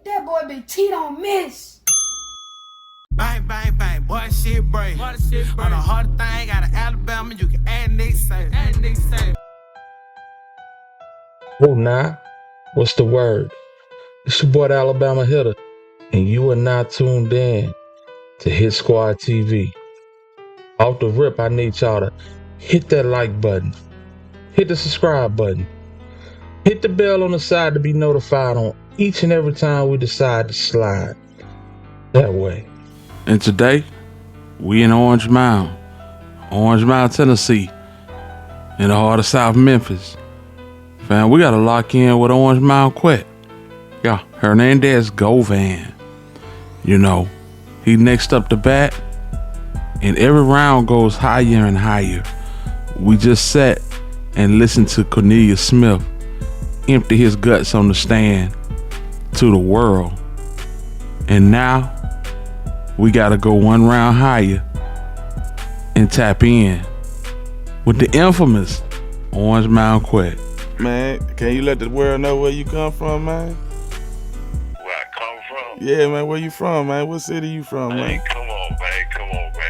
That boy been cheat on miss. Bang, bang, bang, boy, shit break. On the hard thing, got an Alabama, you can add Nick say. Whoa, nah. What's the word? It's your boy, the Alabama Hitta, and you are now tuned in to Hit Squad TV. Off the rip, I need y'all to hit that like button, hit the subscribe button, hit the bell on the side to be notified on each and every time we decide to slide that way. And today, we in Orange Mound, Tennessee, in the heart of South Memphis. Fam, we gotta lock in with Orange Mound quick. Yeah, Hernandez Govan. You know, he next up to bat, and every round goes higher and higher. We just sat and listened to Cornelius Smith empty his guts on the stand to the world. And now, we gotta go one round higher and tap in with the infamous Orange Mound Quet. Man, can you let the world know where you come from, man? Where I come from? Yeah, man, where you from, man? What city you from, man? Come on, man.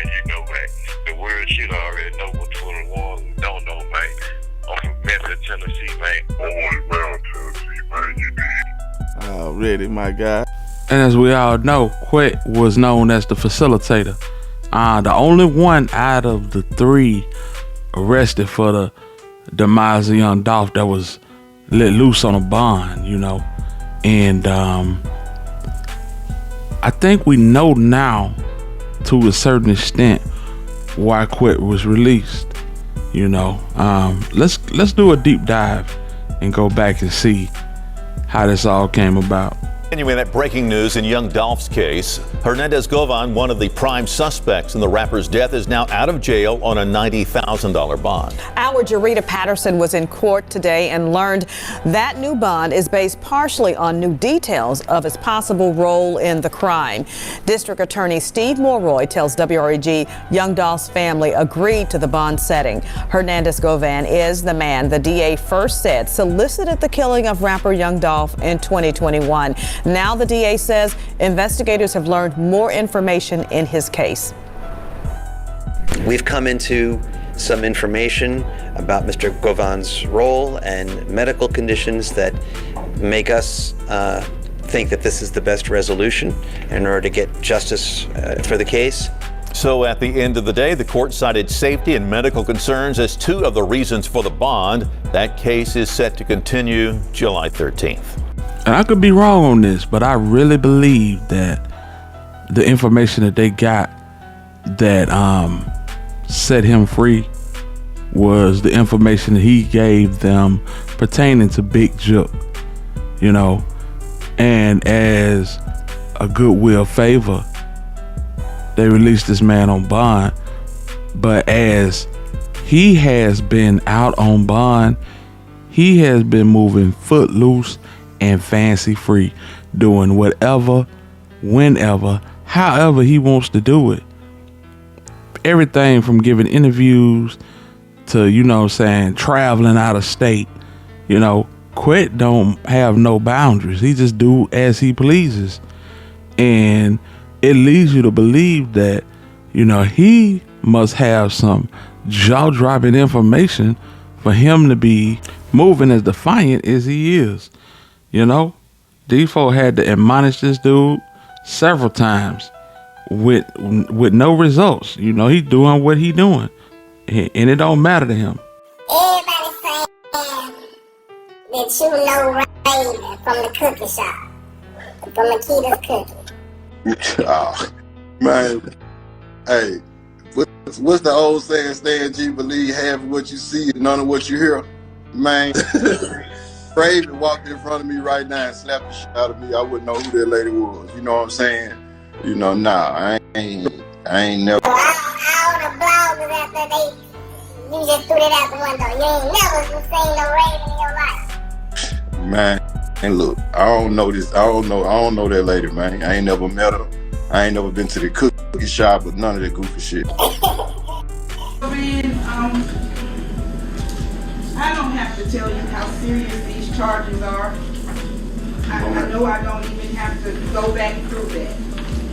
You know, man. The world should already know what's for the ones who don't know, man. I'm from Memphis, Tennessee, man. Orange Mound, Tennessee, man. You did. Already, my guy. And as we all know, Quet was known as the facilitator. The only one out of the three arrested for the demise of young Dolph that was let loose on a bond, you know. And I think we know now to a certain extent why Quet was released, you know. Let's do a deep dive and go back and see how this all came about. Continuing that breaking news in young Dolph's case, Hernandez Govan, one of the prime suspects in the rapper's death, is now out of jail on a $90,000 bond. Our Jarita Patterson was in court today and learned that new bond is based partially on new details of his possible role in the crime. District Attorney Steve Morroy tells WREG young Dolph's family agreed to the bond setting. Hernandez Govan is the man the DA first said solicited the killing of rapper Young Dolph in 2021. Now the DA says investigators have learned more information in his case. We've come into some information about Mr. Govan's role and medical conditions that make us think that this is the best resolution in order to get justice for the case. So at the end of the day, the court cited safety and medical concerns as two of the reasons for the bond. That case is set to continue July 13th. And I could be wrong on this, but I really believe that the information that they got that set him free was the information that he gave them pertaining to Big Jook, you know. And as a goodwill favor, they released this man on bond. But as he has been out on bond, he has been moving footloose and fancy free, doing whatever, whenever, however he wants to do it. Everything from giving interviews to, you know what I'm saying, traveling out of state. You know, Quet don't have no boundaries. He just do as he pleases. And it leads you to believe that, you know, he must have some jaw-dropping information for him to be moving as defiant as he is. You know, D4 had to admonish this dude several times with no results. You know, he doing what he doing, and it don't matter to him. Everybody saying that you know Raven from the cookie shop, from Makita's Cookie. Oh, man, hey, what's the old saying? Stan G, believe half of what you see and none of what you hear, man. Raven walked in front of me right now and slapped the shit out of me. I wouldn't know who that lady was. You know what I'm saying? You know, I ain't never. All the bloggers after you just threw it out the window. You ain't never seen no Raven in your life. Man, and look, I don't know that lady, man. I ain't never met her. I ain't never been to the cookie shop with none of that goofy shit. I don't have to tell you how serious these charges are. I know I don't even have to go back through that.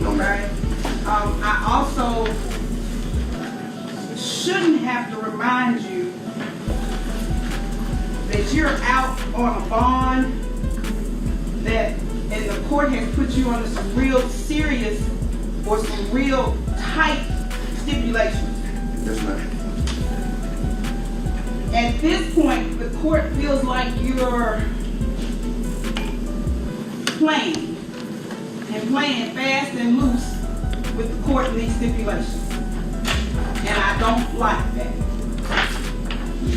Okay? I also shouldn't have to remind you that you're out on a bond and the court has put you under some real serious or some real tight stipulations. Yes, ma'am. At this point, the court feels like you're playing fast and loose with the court and these stipulations. And I don't like that.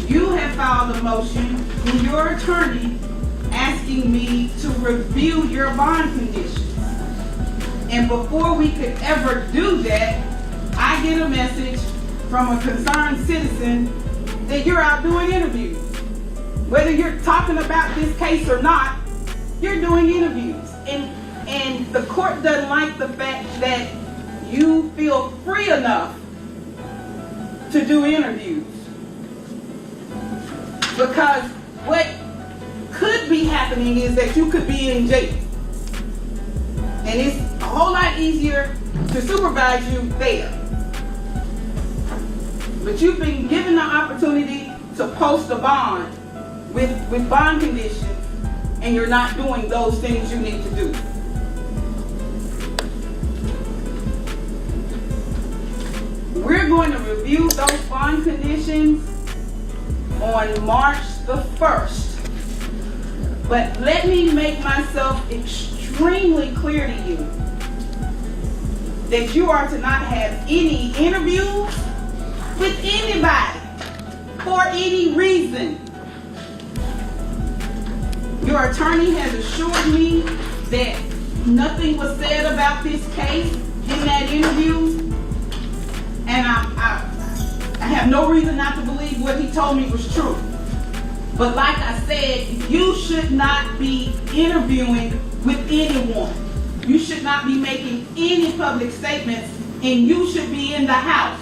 You have filed a motion with your attorney asking me to review your bond conditions. And before we could ever do that, I get a message from a concerned citizen that you're out doing interviews. Whether you're talking about this case or not, you're doing interviews. And the court doesn't like the fact that you feel free enough to do interviews. Because what could be happening is that you could be in jail. And it's a whole lot easier to supervise you there. But you've been given the opportunity to post a bond with bond conditions, and you're not doing those things you need to do. We're going to review those bond conditions on March the 1st. But let me make myself extremely clear to you that you are to not have any interviews with anybody for any reason. Your attorney has assured me that nothing was said about this case in that interview, and I have no reason not to believe what he told me was true. But like I said, you should not be interviewing with anyone. You should not be making any public statements, and you should be in the house.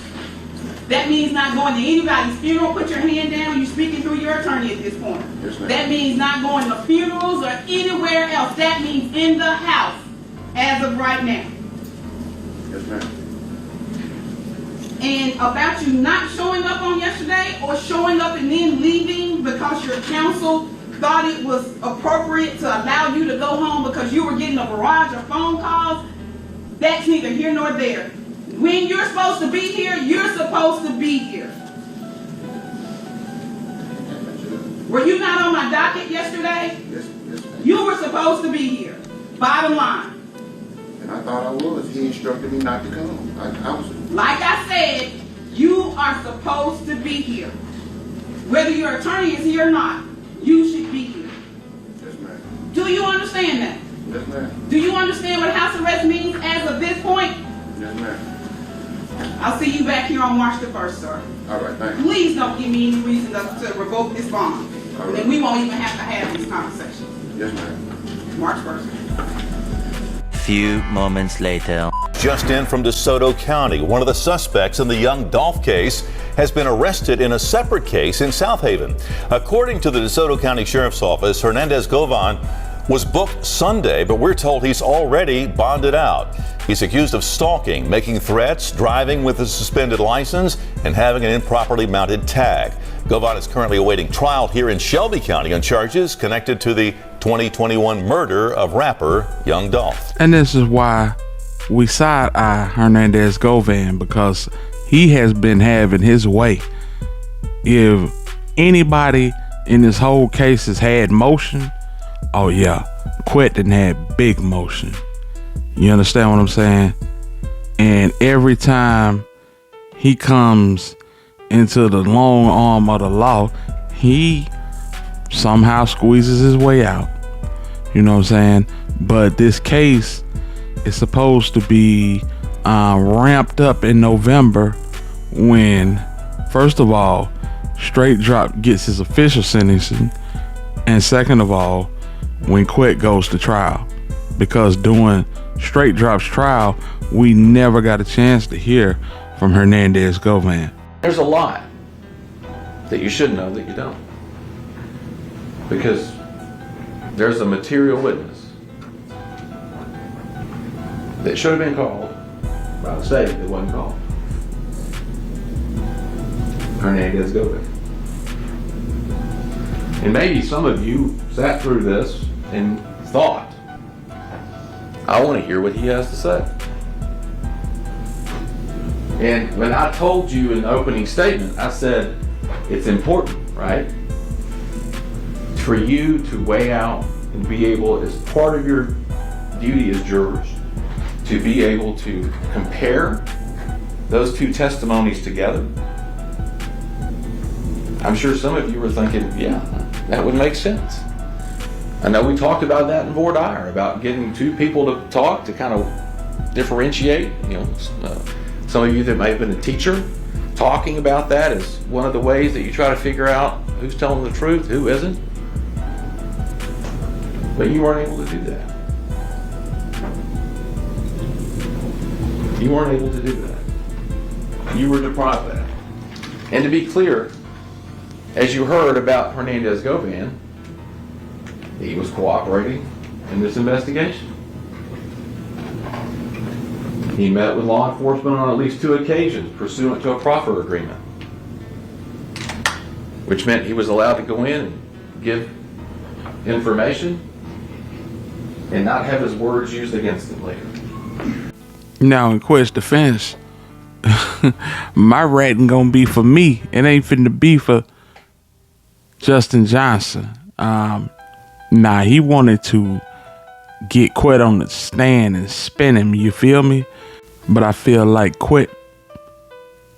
That means not going to anybody's funeral. Put your hand down. You're speaking through your attorney at this point. Yes, ma'am. That means not going to funerals or anywhere else. That means in the house as of right now. Yes, ma'am. And about you not showing up on yesterday or showing up and then leaving because your counsel thought it was appropriate to allow you to go home because you were getting a barrage of phone calls, that's neither here nor there. When you're supposed to be here, you're supposed to be here. Were you not on my docket yesterday? Yes, ma'am. You were supposed to be here. Bottom line. And I thought I was. He instructed me not to come. I was. Like I said, you are supposed to be here. Whether your attorney is here or not, you should be here. Yes, ma'am. Do you understand that? Yes, ma'am. Do you understand what house arrest means as of this point? Yes, ma'am. I'll see you back here on March the 1st, sir. All right, thank you. Please don't give me any reason to revoke this bond. All And right. then we won't even have to have this conversation. Yes, ma'am. March 1st. Few moments later. Just in from DeSoto County, one of the suspects in the young Dolph case has been arrested in a separate case in South Haven. According to the DeSoto County Sheriff's Office, Hernandez Govan was booked Sunday, but we're told he's already bonded out. He's accused of stalking, making threats, driving with a suspended license, and having an improperly mounted tag. Govan is currently awaiting trial here in Shelby County on charges connected to the 2021 murder of rapper Young Dolph. And this is why we side-eye Hernandez Govan, because he has been having his way. If anybody in this whole case has had motion, oh yeah, Quet didn't have big motion. You understand what I'm saying? And every time he comes into the long arm of the law, he somehow squeezes his way out. You know what I'm saying? But this case is supposed to be ramped up in November when, first of all, Straight Drop gets his official sentencing, and second of all, when Quet goes to trial. Because during Straight Drop's trial, we never got a chance to hear from Hernandez Govan. There's a lot that you should know that you don't. Because there's a material witness that should have been called by the state that wasn't called. Hernandez Govan. And maybe some of you sat through this and thought, I want to hear what he has to say. And when I told you in the opening statement, I said it's important, right, for you to weigh out and be able, as part of your duty as jurors, to be able to compare those two testimonies together. I'm sure some of you were thinking, yeah, that would make sense. I know we talked about that in voir dire, about getting two people to talk to kind of differentiate. Some of you that may have been a teacher, talking about that as one of the ways that you try to figure out who's telling the truth, who isn't. But you weren't able to do that. You weren't able to do that. You were deprived of that. And to be clear, as you heard about Hernandez Govan, he was cooperating in this investigation. He met with law enforcement on at least 2 occasions pursuant to a proffer agreement, which meant he was allowed to go in and give information and not have his words used against him later. Now, in Quet's defense, my rating gonna be for me. It ain't finna be for Justin Johnson. Nah, he wanted to get Quet on the stand and spin him, you feel me? But I feel like Quet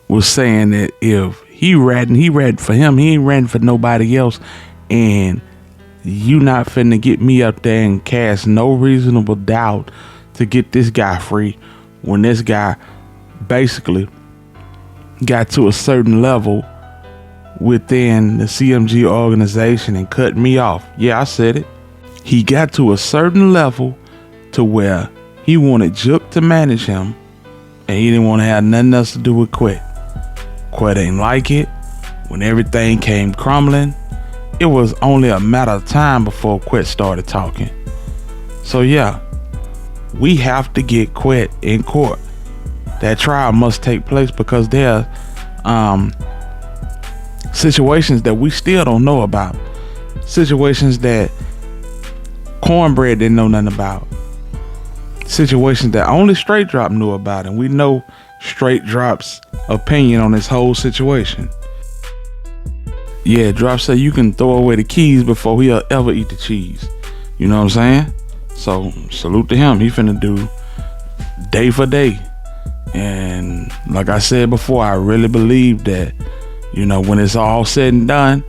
was saying that if he ratting for him, he ain't ratting for nobody else. And you not finna get me up there and cast no reasonable doubt to get this guy free when this guy basically got to a certain level within the CMG organization and cut me off. Yeah, I said it. He got to a certain level to where he wanted Jook to manage him, and he didn't want to have nothing else to do with Quet. Quet ain't like it. When everything came crumbling, it was only a matter of time before Quet started talking. So yeah, we have to get Quet in court. That trial must take place because there are situations that we still don't know about. Situations that Cornbread didn't know nothing about. Situations that only Straight Drop knew about, and we know Straight Drop's opinion on this whole situation. Yeah, Drop said you can throw away the keys before he'll ever eat the cheese. You know what I'm saying? So salute to him. He finna do day for day. And like I said before, I really believe that, when it's all said and done,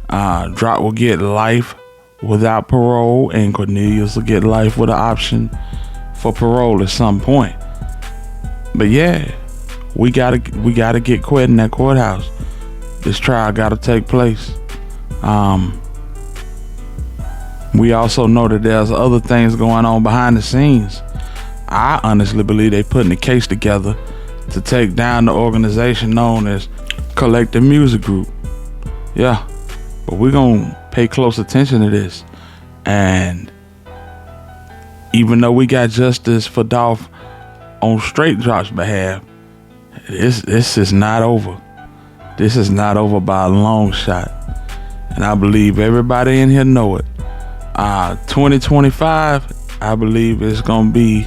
Drop will get life without parole, and Cornelius will get life with an option for parole at some point. But yeah, we gotta get Quet in that courthouse. This trial gotta take place. We also know that there's other things going on behind the scenes. I honestly believe they putting the case together to take down the organization known as Collective Music Group. Yeah, but we're gonna pay close attention to this. And even though we got justice for Dolph on Straight Drop's behalf, this is not over. This is not over by a long shot. And I believe everybody in here know it. 2025, I believe it's gonna be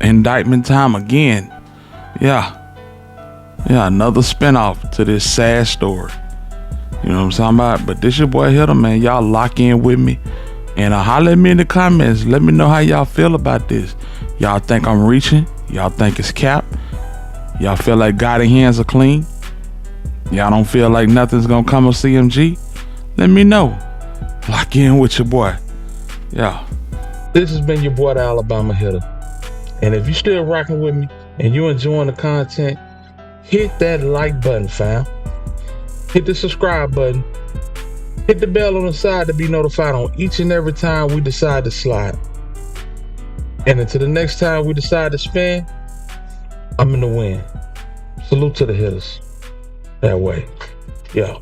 indictment time again. Yeah, another spinoff to this sad story. You know what I'm talking about? But this your boy Hitta, man. Y'all lock in with me. And holler at me in the comments. Let me know how y'all feel about this. Y'all think I'm reaching? Y'all think it's cap? Y'all feel like God's hands are clean? Y'all don't feel like nothing's gonna come of CMG? Let me know. Lock in with your boy. Yeah. This has been your boy, the Alabama Hitta. And if you still rocking with me and you enjoying the content, hit that like button, fam. Hit the subscribe button. Hit the bell on the side to be notified on each and every time we decide to slide. And until the next time we decide to spin, I'm in the win. Salute to the hitters. That way. Yeah.